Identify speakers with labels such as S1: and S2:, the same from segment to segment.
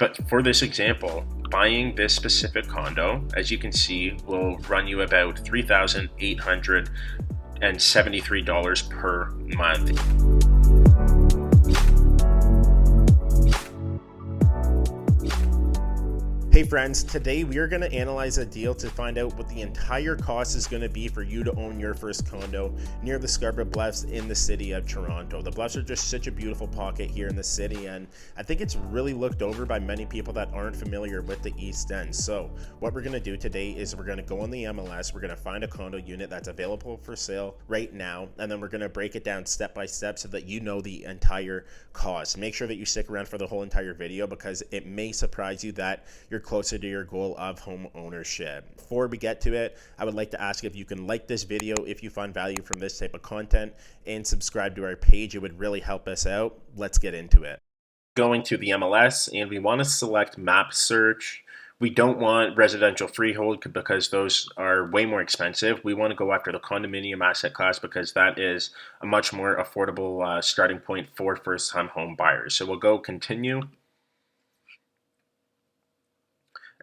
S1: But for this example, buying this specific condo, as you can see, will run you about $3,873 per month. Hey friends, today we are going to analyze a deal to find out what the entire cost is going to be for you to own your first condo near the Scarborough Bluffs in the city of Toronto. The Bluffs are just such a beautiful pocket here in the city, and I think it's really looked over by many people that aren't familiar with the East End. So what we're going to do today is we're going to go on the MLS, we're going to find a condo unit that's available for sale right now, and then we're going to break it down step by step so that you know the entire cost. Make sure that you stick around for the whole entire video because it may surprise you that you're closer to your goal of home ownership. Before we get to it, I would like to ask if you can like this video if you find value from this type of content and subscribe to our page. It would really help us out. Let's get into it. Going to the MLS, and we want to select map search. We don't want residential freehold because those are way more expensive. We want to go after the condominium asset class because that is a much more affordable starting point for first-time home buyers. So we'll go continue.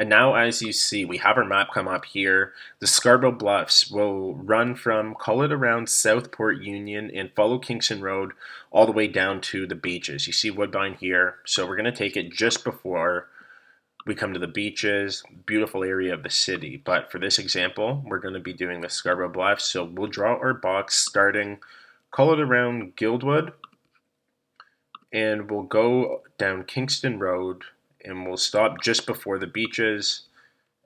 S1: And now, as you see, we have our map come up here. The Scarborough Bluffs will run from, call it around Southport Union, and follow Kingston Road all the way down to the beaches. You see Woodbine here. So we're going to take it just before we come to the beaches. Beautiful area of the city. But for this example, we're going to be doing the Scarborough Bluffs. So we'll draw our box starting, call it around Guildwood. And we'll go down Kingston Road. And we'll stop just before the beaches,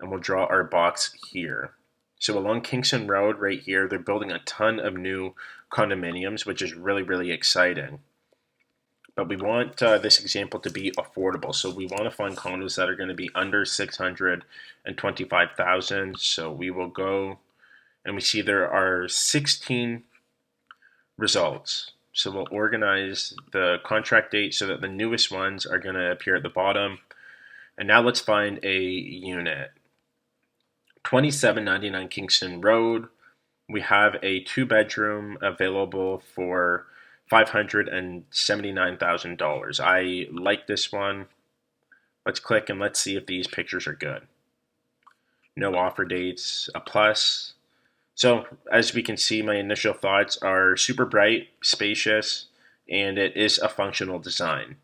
S1: and we'll draw our box here. So along Kingston Road right here, they're building a ton of new condominiums, which is really, really exciting. But we want this example to be affordable. So we want to find condos that are going to be under $625,000. So we will go, and we see there are 16 results. So we'll organize the contract date so that the newest ones are going to appear at the bottom. And now let's find a unit. 2799 Kingston Road. We have a 2-bedroom available for $579,000. I like this one. Let's click and let's see if these pictures are good. No offer dates, a plus. So as we can see, my initial thoughts are super bright, spacious, and it is a functional design.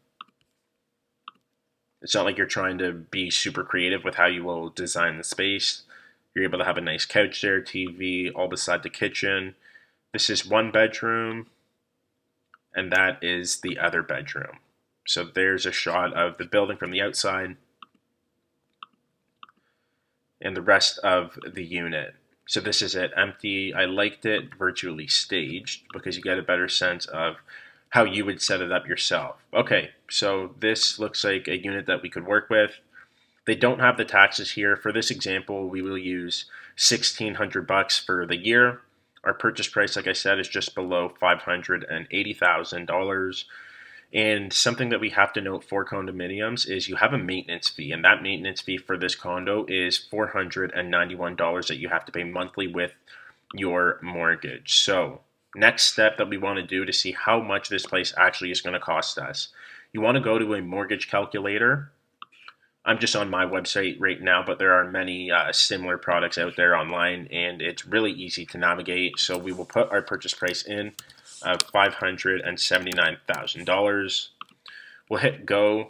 S1: It's not like you're trying to be super creative with how you will design the space. You're able to have a nice couch there, TV, all beside the kitchen. This is one bedroom, and that is the other bedroom. So there's a shot of the building from the outside and the rest of the unit. So this is it, empty. I liked it virtually staged because you get a better sense of how you would set it up yourself. Okay, so this looks like a unit that we could work with. They don't have the taxes here. For this example, we will use $1,600 for the year. Our purchase price, like I said, is just below $580,000. And something that we have to note for condominiums is you have a maintenance fee, and that maintenance fee for this condo is $491 that you have to pay monthly with your mortgage. So next step that we want to do to see how much this place actually is going to cost us, you want to go to a mortgage calculator. I'm just on my website right now, but there are many similar products out there online, and it's really easy to navigate. So we will put our purchase price in of $579,000. We'll hit go,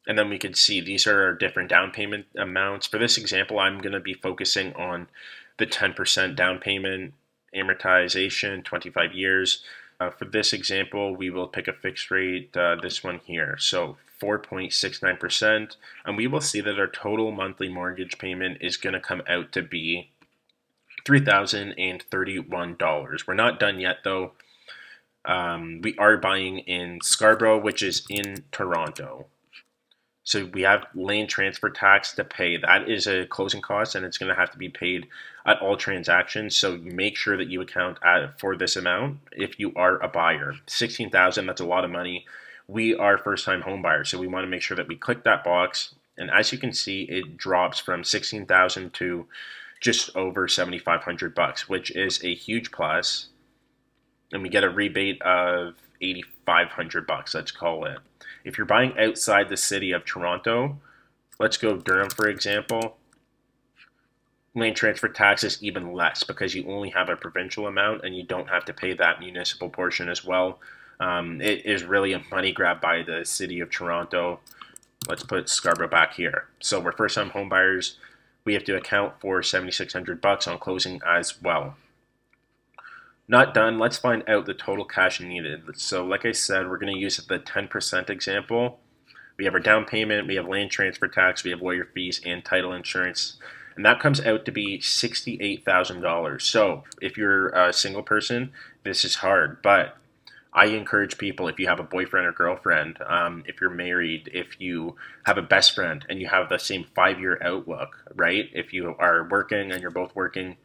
S1: and then we can see these are our different down payment amounts. For this example, I'm going to be focusing on the 10% down payment, amortization, 25 years. For this example, we will pick a fixed rate, this one here. So 4.69%, and we will see that our total monthly mortgage payment is going to come out to be $3,031. We're not done yet though. We are buying in Scarborough, which is in Toronto. So we have land transfer tax to pay. That is a closing cost, and it's going to have to be paid at all transactions. So make sure that you account for this amount if you are a buyer. $16,000, that's a lot of money. We are first-time home buyers, so we want to make sure that we click that box. And as you can see, it drops from $16,000 to just over $7,500, which is a huge plus. And we get a rebate of $8,500, let's call it. If you're buying outside the city of Toronto, let's go Durham for example, land transfer tax is even less because you only have a provincial amount and you don't have to pay that municipal portion as well. It is really a money grab by the city of Toronto. Let's put Scarborough back here. So we're first-time home buyers. We have to account for $7,600 on closing as well. Not done. Let's find out the total cash needed. So like I said, we're going to use the 10% example. We have our down payment, we have land transfer tax, we have lawyer fees and title insurance. And that comes out to be $68,000. So if you're a single person, this is hard. But I encourage people, if you have a boyfriend or girlfriend, if you're married, if you have a best friend and you have the same 5-year outlook, right? If you are working and you're both working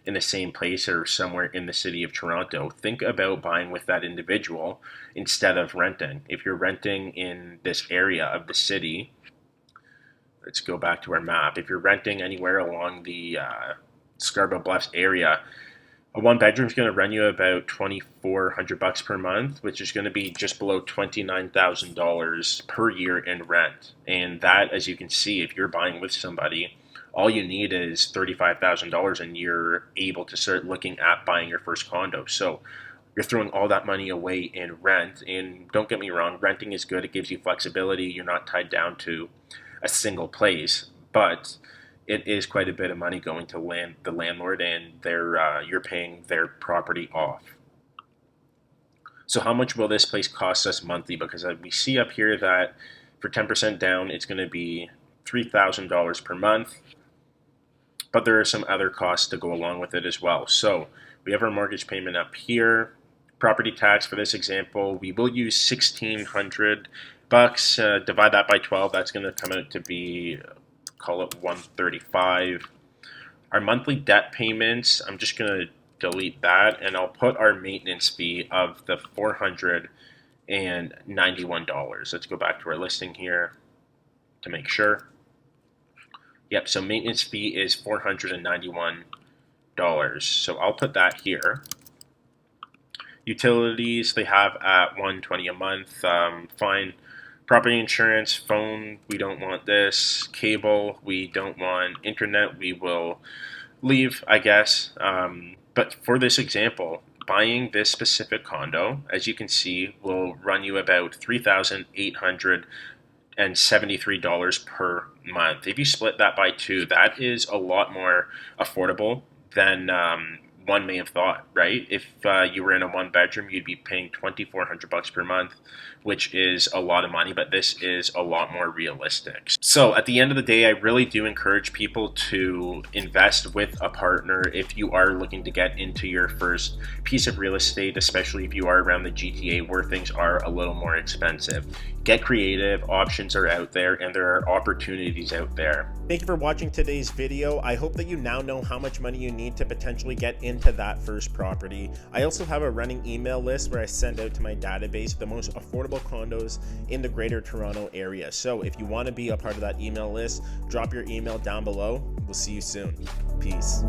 S1: in the same place or somewhere in the city of Toronto, think about buying with that individual instead of renting. If you're renting in this area of the city, let's go back to our map. If you're renting anywhere along the Scarborough Bluffs area, a one bedroom is going to run you about $2,400 per month, which is going to be just below $29,000 per year in rent. And that, as you can see, if you're buying with somebody, all you need is $35,000 and you're able to start looking at buying your first condo. So you're throwing all that money away in rent. And don't get me wrong, renting is good. It gives you flexibility. You're not tied down to a single place, but it is quite a bit of money going to the landlord, and you're paying their property off. So how much will this place cost us monthly? Because we see up here that for 10% down, it's going to be $3,000 per month, but there are some other costs to go along with it as well. So we have our mortgage payment up here. Property tax for this example, we will use $1,600. Divide that by 12, that's going to come out to be, call it $135. Our monthly debt payments, I'm just going to delete that, and I'll put our maintenance fee of the $491. Let's go back to our listing here to make sure. Yep, so maintenance fee is $491. So I'll put that here. Utilities, they have at $120 a month. Fine. Property insurance, phone, we don't want this. Cable, we don't want. Internet, we will leave, I guess. But for this example, buying this specific condo, as you can see, will run you about $3,873 per month. If you split that by 2, that is a lot more affordable than one may have thought, right? If you were in a one bedroom, you'd be paying $2,400 per month, which is a lot of money, but this is a lot more realistic. So at the end of the day, I really do encourage people to invest with a partner if you are looking to get into your first piece of real estate, especially if you are around the GTA where things are a little more expensive. Get creative, options are out there, and there are opportunities out there.
S2: Thank you for watching today's video. I hope that you now know how much money you need to potentially get into that first property. I also have a running email list where I send out to my database the most affordable condos in the greater Toronto area. So if you want to be a part of that email list, drop your email down below. We'll see you soon. Peace.